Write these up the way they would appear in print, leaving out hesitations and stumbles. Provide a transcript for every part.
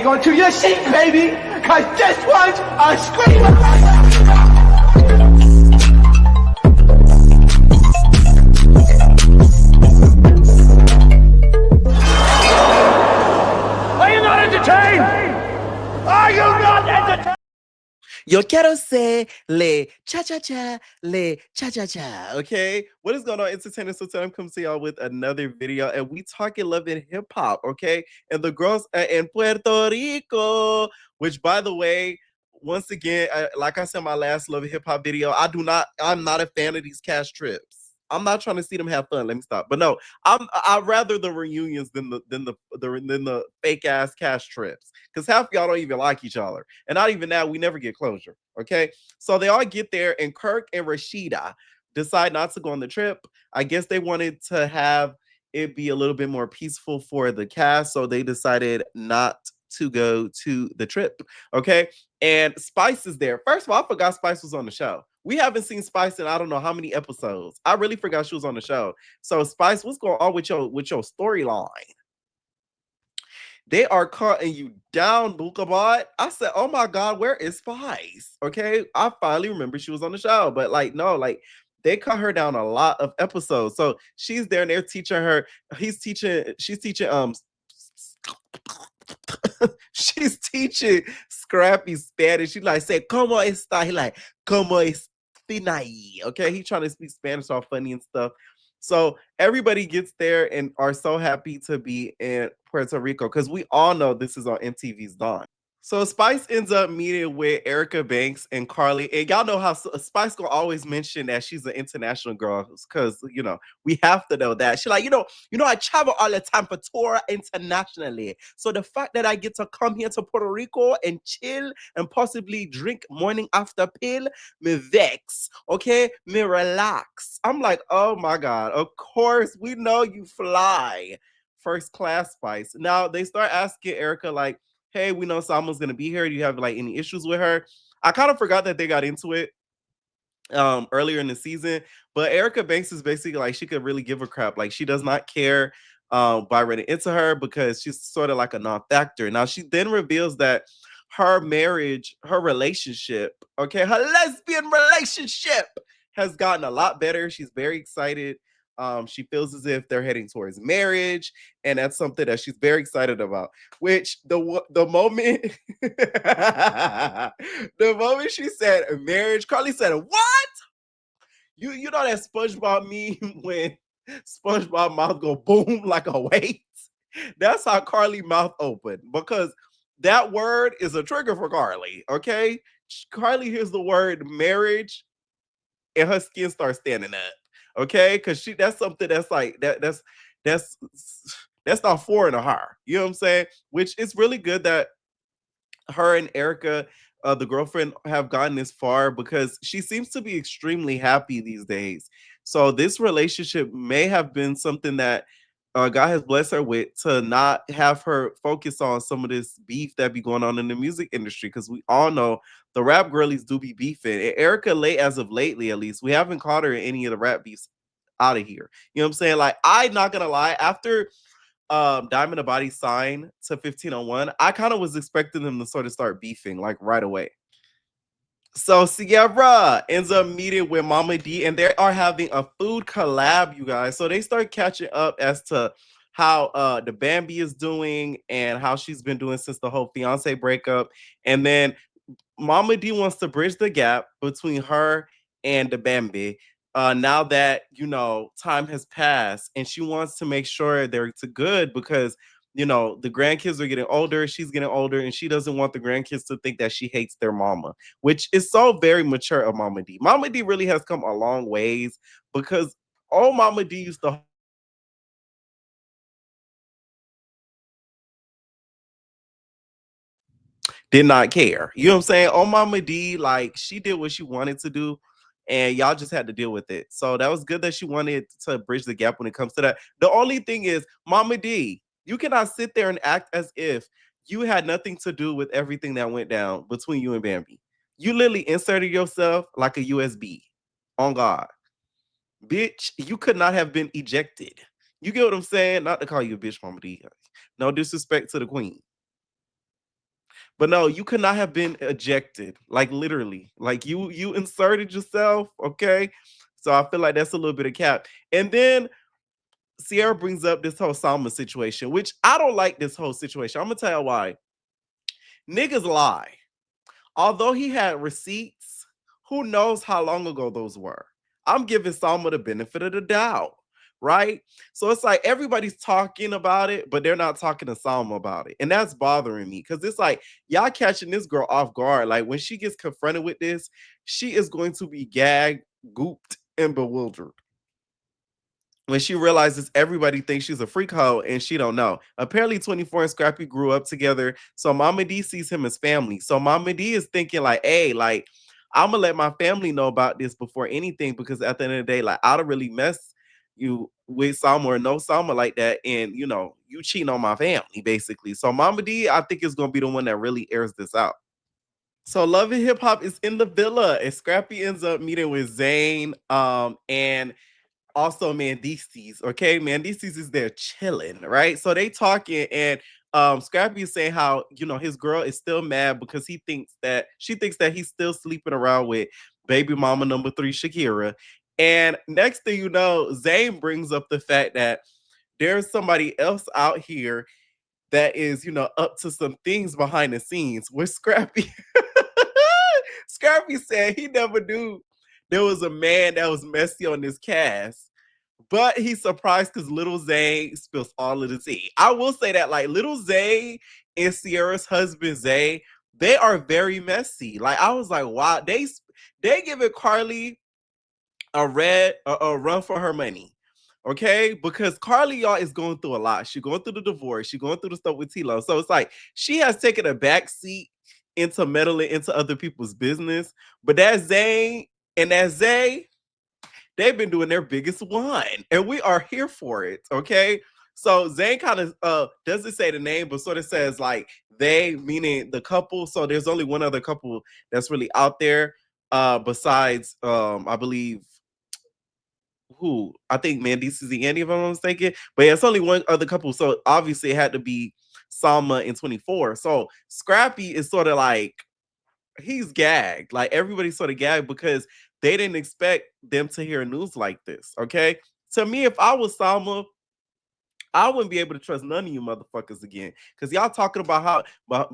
hang on to your seat, baby, cause this one's a screamer. Are you not entertained? Are you not entertained? Yo quiero ser le cha-cha-cha, le cha-cha-cha, okay? What is going on, entertainers? So today I'm coming to y'all with another video, and we talking love and hip-hop, okay? And the girls are in Puerto Rico, which, by the way, once again, like I said in my last love and hip-hop video, I'm not a fan of these cast trips. I'm not trying to see them have fun. Let me stop. But no, I'd rather the reunions than the fake ass cast trips. Because half y'all don't even like each other. And not even that, we never get closure. Okay. So they all get there, and Kirk and Rashida decide not to go on the trip. I guess they wanted to have it be a little bit more peaceful for the cast. So they decided not to go to the trip. Okay. And Spice is there. First of all, I forgot Spice was on the show. We haven't seen Spice in I don't know how many episodes. I really forgot she was on the show. So Spice, what's going on with your storyline? They are cutting you down, Bukabot. I said, oh my God, where is Spice? Okay. I finally remember she was on the show, but like, no, like they cut her down a lot of episodes. So she's there and they're teaching her, she's teaching she's teaching Scrappy Spanish. She like say, "Como está?" He like, "Como está?" Okay, he trying to speak Spanish all funny and stuff. So everybody gets there and are so happy to be in Puerto Rico because we all know this is on MTV's Dawn. So Spice ends up meeting with Erica Banks and Carly, and y'all know how Spice gonna always mention that she's an international girl because we have to know that she like I travel all the time for tour internationally. So the fact that I get to come here to Puerto Rico and chill and possibly drink morning after pill, me vex, okay, me relax. I'm like, oh my God, of course we know you fly first class, Spice. Now they start asking Erica like, hey, we know Salma's gonna be here. Do you have like any issues with her? I kind of forgot that they got into it earlier in the season, but Erica Banks is basically like she could really give a crap. Like she does not care by running into her because she's sort of like a non-factor. Now she then reveals that her marriage, her relationship, okay, her lesbian relationship has gotten a lot better. She's very excited. She feels as if they're heading towards marriage, and that's something that she's very excited about. Which the moment the moment she said marriage, Carly said, "What? You know that SpongeBob meme when SpongeBob mouth go boom like a weight? That's how Carly mouth opened because that word is a trigger for Carly. Okay, Carly hears the word marriage and her skin starts standing up. Okay, because that's something that's like that's that's not foreign to her. You know what I'm saying? Which is really good that her and Erica, the girlfriend, have gotten this far because she seems to be extremely happy these days. So this relationship may have been something that God has blessed her with to not have her focus on some of this beef that be going on in the music industry because we all know the rap girlies do be beefing. And Erica, late as of lately, at least, we haven't caught her in any of the rap beefs out of here. You know what I'm saying? Like, I'm not gonna lie, after Diamond and Body signed to 1501, I kind of was expecting them to sort of start beefing like right away. So Sierra ends up meeting with Mama D, and they are having a food collab, you guys. So they start catching up as to how the Bambi is doing and how she's been doing since the whole fiance breakup. And then Mama D wants to bridge the gap between her and the Bambi. Now that time has passed, and she wants to make sure they're to good because the grandkids are getting older, she's getting older, and she doesn't want the grandkids to think that she hates their mama, which is so very mature of Mama D. Mama D really has come a long ways because old Mama D used to did not care. You know what I'm saying? Oh, Mama D, like she did what she wanted to do, and y'all just had to deal with it. So that was good that she wanted to bridge the gap when it comes to that. The only thing is, Mama D, you cannot sit there and act as if you had nothing to do with everything that went down between you and Bambi. You literally inserted yourself like a USB. On God. Bitch, you could not have been ejected. You get what I'm saying? Not to call you a bitch, Mama D. No disrespect to the queen. But no, you could not have been ejected. Like literally. Like you inserted yourself, okay? So I feel like that's a little bit of cap. And then Sierra brings up this whole Salma situation, which I don't like this whole situation. I'm gonna tell you why. Niggas lie. Although he had receipts, who knows how long ago those were? I'm giving Salma the benefit of the doubt, right? So it's like everybody's talking about it, but they're not talking to Salma about it. And that's bothering me because it's like y'all catching this girl off guard. Like when she gets confronted with this, she is going to be gagged, gooped, and bewildered when she realizes everybody thinks she's a freak hoe and she don't know. Apparently 24 and Scrappy grew up together. So Mama D sees him as family. So Mama D is thinking like, hey, like I'm gonna let my family know about this before anything because at the end of the day, like I don't really mess you with Salma or no Salma like that. And you know, you cheating on my family basically. So Mama D, I think is gonna be the one that really airs this out. So Love and Hip Hop is in the villa and Scrappy ends up meeting with Zane. And also Mandices, okay? Mandices is there chilling, right? So they talking and Scrappy is saying how, you know, his girl is still mad because she thinks that he's still sleeping around with baby mama number 3, Shakira. And next thing you know, Zane brings up the fact that there's somebody else out here that is, you know, up to some things behind the scenes with Scrappy. Scrappy said he never knew there was a man that was messy on this cast. But he's surprised because Little Zay spills all of the tea. I will say that, like, Little Zay and Sierra's husband Zay, they are very messy. Like, I was like, wow, they giving Carly a run for her money. Okay, because Carly, y'all, is going through a lot. She's going through the divorce. She's going through the stuff with Tilo. So it's like she has taken a back seat into meddling into other people's business. But that Zay and that Zay, they've been doing their biggest one, and we are here for it. Okay. So Zane kind of doesn't say the name, but sort of says like they, meaning the couple. So there's only one other couple that's really out there, besides I believe who I think Mandy's is the Andy, if I'm not mistaken. But yeah, it's only one other couple. So obviously it had to be Salma and 24. So Scrappy is sort of like he's gagged. Like everybody's sort of gagged because they didn't expect them to hear news like this. Okay. To me, if I was Salma, I wouldn't be able to trust none of you motherfuckers again. Cause y'all talking about how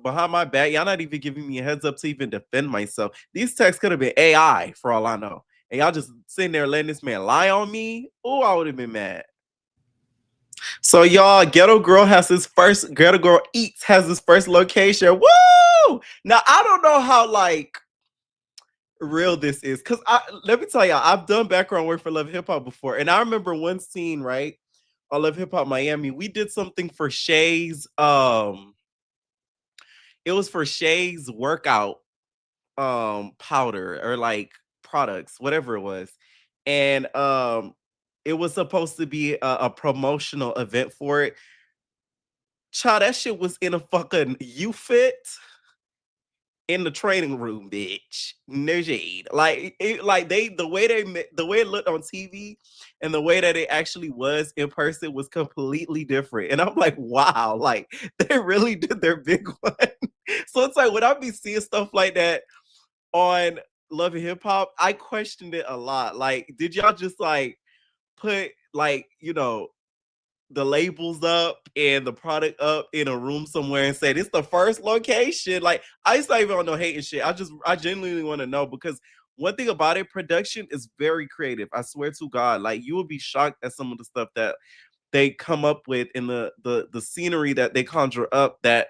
behind my back, y'all not even giving me a heads up to even defend myself. These texts could have been AI for all I know. And y'all just sitting there letting this man lie on me. Oh, I would have been mad. So y'all, Ghetto Girl Eats has his first location. Woo! Now I don't know how like real this is because I let me tell y'all, I've done background work for Love Hip Hop before, and I remember one scene right on Love Hip Hop Miami. We did something for Shay's. It was for Shay's workout powder or like products, whatever it was, and it was supposed to be a promotional event for it. Child, that shit was in a fucking U fit in the training room, bitch. No shade. Like it, like they the way it looked on TV and the way that it actually was in person was completely different. And I'm like, wow, like they really did their big one. So it's like when I be seeing stuff like that on Love and Hip Hop, I questioned it a lot. Like, did y'all just like put like, you know, the labels up and the product up in a room somewhere and say this the first location? Like I just not even on no hating shit. I genuinely want to know because one thing about it, production is very creative. I swear to God, like you would be shocked at some of the stuff that they come up with in the scenery that they conjure up that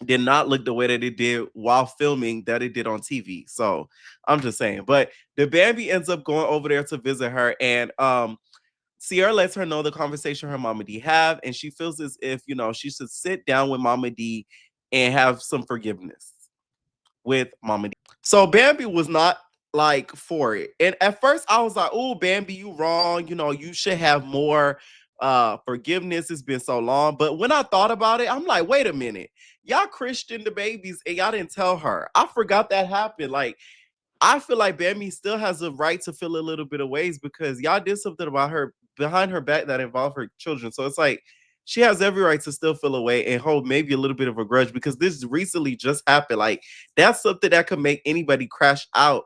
did not look the way that it did while filming that it did on TV. So I'm just saying. But the Bambi ends up going over there to visit her, and Sierra lets her know the conversation her Mama D have, and she feels as if, you know, she should sit down with Mama D and have some forgiveness with Mama D. So Bambi was not like for it. And at first I was like, oh, Bambi, you wrong. You know, you should have more forgiveness. It's been so long. But when I thought about it, I'm like, wait a minute. Y'all Christian the babies and y'all didn't tell her. I forgot that happened. Like, I feel like Bambi still has a right to feel a little bit of ways because y'all did something about her behind her back that involved her children. So it's like she has every right to still feel away and hold maybe a little bit of a grudge because this recently just happened. Like, that's something that could make anybody crash out.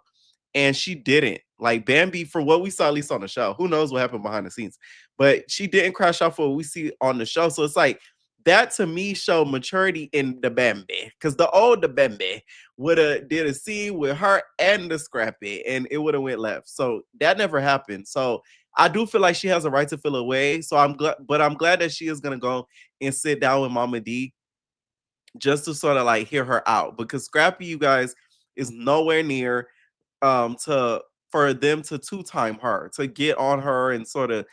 And she didn't. Like, Bambi, for what we saw, at least on the show, who knows what happened behind the scenes, but she didn't crash out for what we see on the show. So it's like, that to me showed maturity in the Bambi, because the old the Bambi would have did a scene with her and the Scrappy, and it would have went left. So that never happened. So I do feel like she has a right to feel away. So I'm glad, but I'm glad that she is gonna go and sit down with Mama D just to sort of like hear her out, because Scrappy, you guys, is nowhere near to for them to two-time her, to get on her and sort of,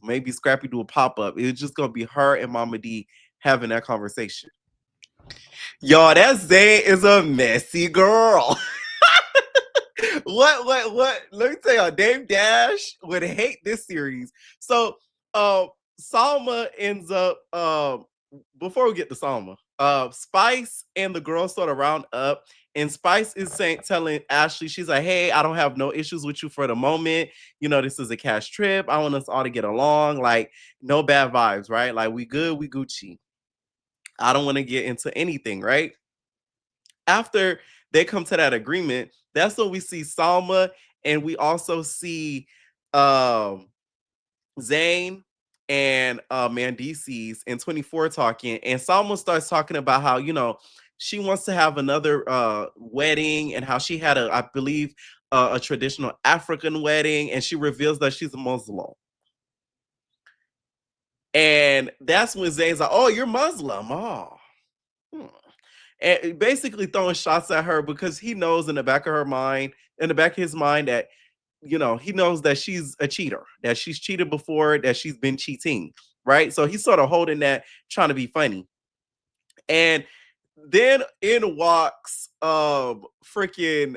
maybe Scrappy do a pop-up. It's just gonna be her and Mama D having that conversation. Y'all, that Zay is a messy girl. What? Let me tell y'all, Dame Dash would hate this series. So Salma ends up before we get to Salma, Spice and the girls sort of round up, and Spice is telling Ashley, she's like, hey, I don't have no issues with you for the moment. This is a cash trip. I want us all to get along. Like, no bad vibes, right? Like, we good, we Gucci. I don't want to get into anything, right? After they come to that agreement, that's when we see Salma, and we also see Zane and Mandices and 24 talking, and Salma starts talking about how, she wants to have another wedding, and how she had I believe a traditional African wedding, and she reveals that she's a Muslim. And that's when Zane's like, oh, you're Muslim. Oh. And basically throwing shots at her because he knows in the back of his mind that, he knows that she's a cheater, that she's cheated before, that she's been cheating, right? So he's sort of holding that, trying to be funny. And then in walks freaking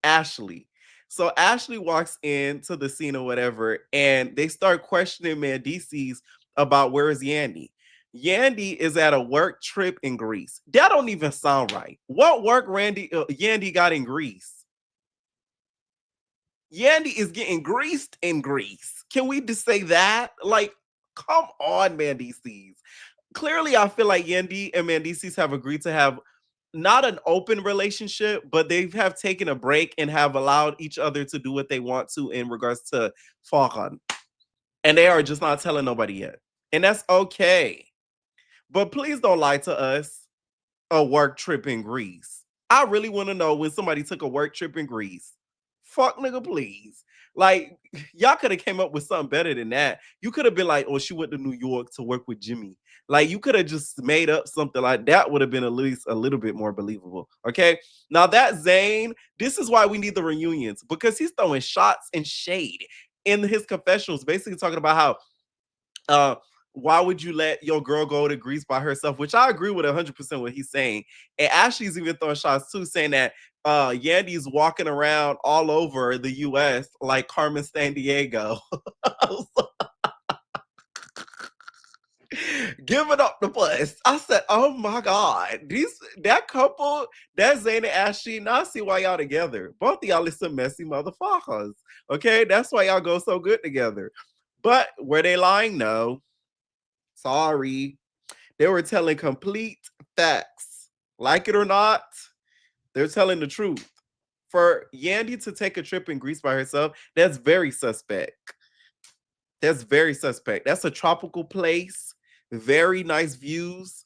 Ashley. So Ashley walks into the scene or whatever, and they start questioning Mandices about where is Yandy. Yandy is at a work trip in Greece. That don't even sound right. What work Yandy got in Greece? Yandy is getting greased in Greece. Can we just say that? Like, come on, Mandices. Clearly, I feel like Yandy and Mandices have agreed to have not an open relationship, but they have taken a break and have allowed each other to do what they want to in regards to Farhan. And they are just not telling nobody yet. And that's okay. But please don't lie to us. A work trip in Greece. I really want to know when somebody took a work trip in Greece. Fuck nigga, please. Like, y'all could have came up with something better than that. You could have been like, oh, she went to New York to work with Jimmy. Like, you could have just made up something like that. Would have been at least a little bit more believable. Okay. Now that Zane, this is why we need the reunions, because he's throwing shots and shade in his confessionals, basically talking about how why would you let your girl go to Greece by herself? Which I agree with 100% what he's saying. And Ashley's even throwing shots too, saying that Yandy's walking around all over the US like Carmen Sandiego. Giving up the bus. I said, oh my God. That couple, that Zayn and Ashley, now I see why y'all together. Both of y'all is some messy motherfuckers. Okay, that's why y'all go so good together. But were they lying? No. Sorry. They were telling complete facts. Like it or not, they're telling the truth. For Yandy to take a trip in Greece by herself, that's very suspect. That's very suspect. That's a tropical place, very nice views.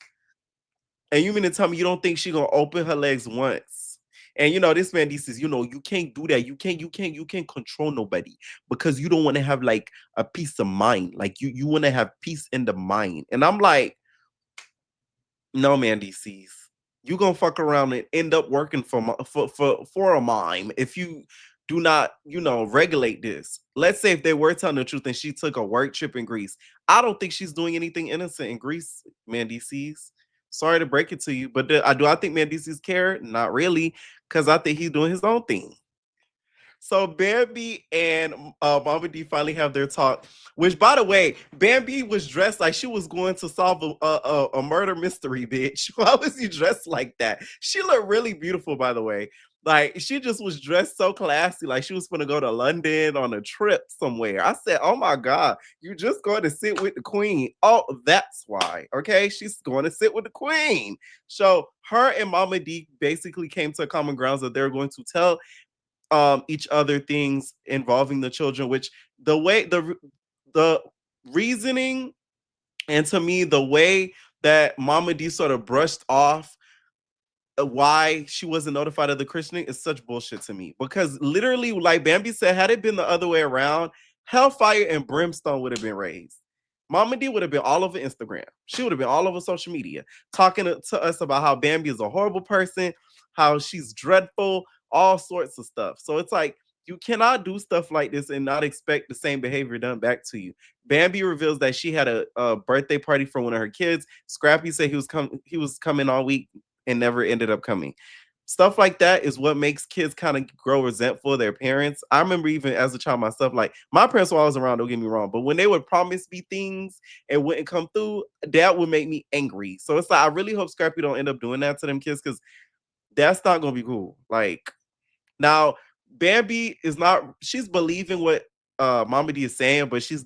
And you mean to tell me you don't think she gonna open her legs once? And this man, this is, you can't do that. You can't control nobody, because you don't want to have like a peace of mind. Like you want to have peace in the mind. And I'm like, no, man, DCs. You gonna fuck around and end up working for a mime if you do not, regulate this. Let's say if they were telling the truth and she took a work trip in Greece, I don't think she's doing anything innocent in Greece, man, DCs. Sorry to break it to you, but I think man, DCs care? Not really, because I think he's doing his own thing. So Bambi and Mama D finally have their talk. Which, by the way, Bambi was dressed like she was going to solve a murder mystery, bitch. Why was you dressed like that? She looked really beautiful, by the way. Like, she just was dressed so classy, like she was gonna go to London on a trip somewhere. I said, oh my God, you just going to sit with the queen. Oh, that's why. Okay, she's going to sit with the queen. So her and Mama D basically came to common grounds that they're going to tell each other things involving the children, which the reasoning, and to me, the way that Mama D sort of brushed off why she wasn't notified of the christening is such bullshit to me. Because literally, like Bambi said, had it been the other way around, hellfire and brimstone would have been raised. Mama D would have been all over Instagram. She would have been all over social media talking to us about how Bambi is a horrible person, how she's dreadful, all sorts of stuff. So it's like, you cannot do stuff like this and not expect the same behavior done back to you. Bambi reveals that she had a birthday party for one of her kids. Scrappy said he was coming all week and never ended up coming. Stuff like that is what makes kids kind of grow resentful of their parents. I remember even as a child myself, like my parents were always around, don't get me wrong, but when they would promise me things and wouldn't come through, that would make me angry. So it's like, I really hope Scrappy don't end up doing that to them kids, because that's not gonna be cool. Like, now Bambi is not, she's believing what Mama D is saying, but she's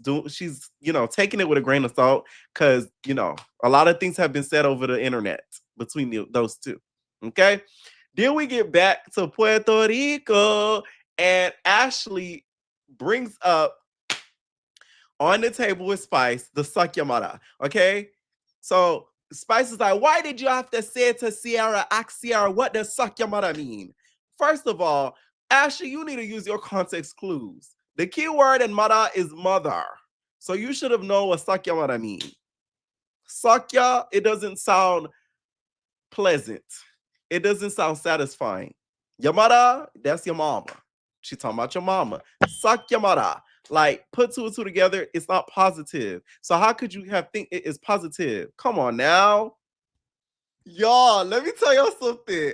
taking it with a grain of salt, because a lot of things have been said over the internet between those two. Okay. Then we get back to Puerto Rico, and Ashley brings up on the table with Spice the Sakyamara. Okay. So Spice is like, why did you have to say to Sierra, ask Sierra, what does Sakyamara mean? First of all, Ashley, you need to use your context clues. The key word in Mara is mother. So you should have known what Sakyamara means. Sakya, it doesn't sound pleasant. It doesn't sound satisfying. Yamada, that's your mama. She talking about your mama. Sakyamara. Like, put two and two together, it's not positive. So how could you think it is positive? Come on now. Y'all, let me tell y'all something.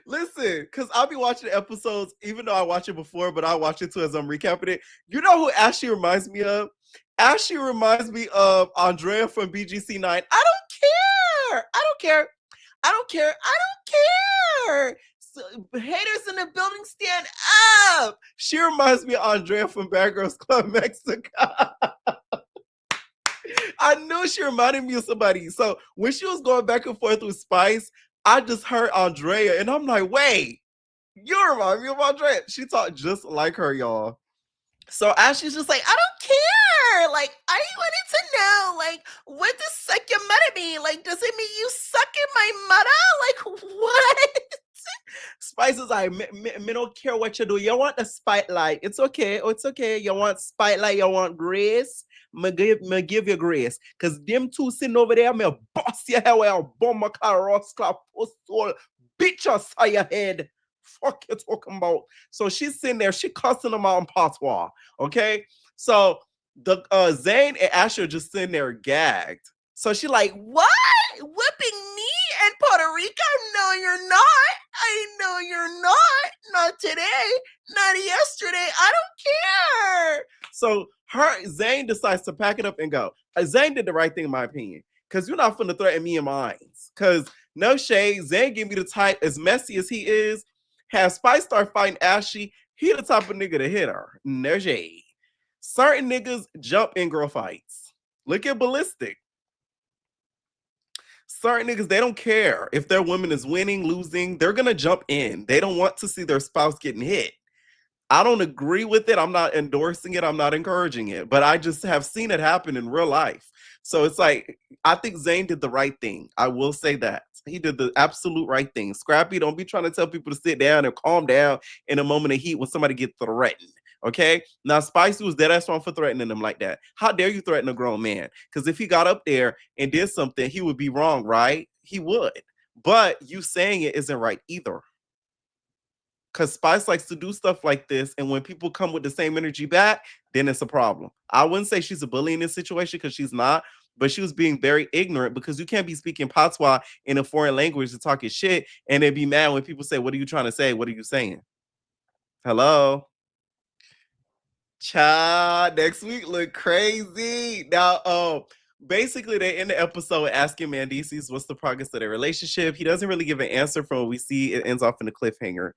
Listen, because I'll be watching episodes, even though I watch it before, but I watch it too as I'm recapping it. You know who Ashley reminds me of? Ashley reminds me of Andrea from BGC9. I don't care. I don't care. I don't care. I don't care. So, haters in the building, stand up. She reminds me of Andrea from Bad Girls Club Mexico. I knew she reminded me of somebody. So when she was going back and forth with Spice, I just heard Andrea, and I'm like, wait, you remind me of Andrea. She talked just like her, y'all. So Ashley's just like, I don't care. Like, I wanted to know, like, what does suck your mother mean? Like, does it mean you sucking my mother? Like, what? Spice is like, me don't care what you do. You want the spotlight. It's okay. Oh, it's okay. You want spotlight. You want grace. Me give you grace. Because them two sitting over there, me bust your hair with bomb my car, rascal, post soul, bitch, I saw your head. Fuck you talking about. So she's sitting there, she cussing them out in patois. Okay. So the Zane and Asher just sitting there gagged. So she like, what? Whipping me in Puerto Rico? No, you're not. I know you're not. Not today. Not yesterday. I don't care. So Zane decides to pack it up and go. Zane did the right thing in my opinion. Because you're not finna threaten me and mine. Because no shade, Zane give me the type, as messy as he is, have Spice start fighting Ashley, he the type of nigga to hit her. No shade. Certain niggas jump in girl fights. Look at Ballistic. Certain niggas, they don't care if their woman is winning, losing. They're going to jump in. They don't want to see their spouse getting hit. I don't agree with it. I'm not endorsing it. I'm not encouraging it. But I just have seen it happen in real life. So it's like, I think Zane did the right thing. I will say that. He did the absolute right thing. Scrappy, don't be trying to tell people to sit down and calm down in a moment of heat when somebody gets threatened. Okay? Now, Spicy was dead ass wrong for threatening them like that. How dare you threaten a grown man? Because if he got up there and did something, he would be wrong, right? He would. But you saying it isn't right either. Because Spice likes to do stuff like this, and when people come with the same energy back, then it's a problem. I wouldn't say she's a bully in this situation because she's not, but she was being very ignorant, because you can't be speaking patois in a foreign language and talking shit and then be mad when people say, what are you trying to say? What are you saying? Hello? Child, next week look crazy. Now, Basically, they end the episode asking Mendices what's the progress of their relationship. He doesn't really give an answer from what we see. It ends off in a cliffhanger.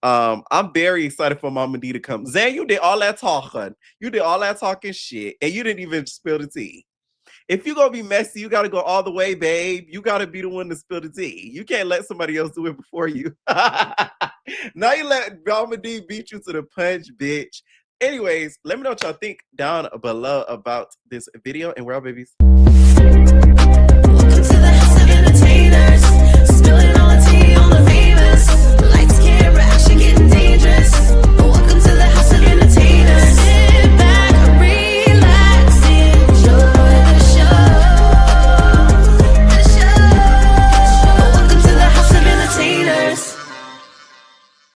I'm very excited for Mama D to come. Zan, you did all that talking. You did all that talking shit, and you didn't even spill the tea. If you're gonna be messy, you gotta go all the way, babe. You gotta be the one to spill the tea. You can't let somebody else do it before you. Now you let Mama D beat you to the punch, bitch. Anyways, let me know what y'all think down below about this video, and we're out, babies.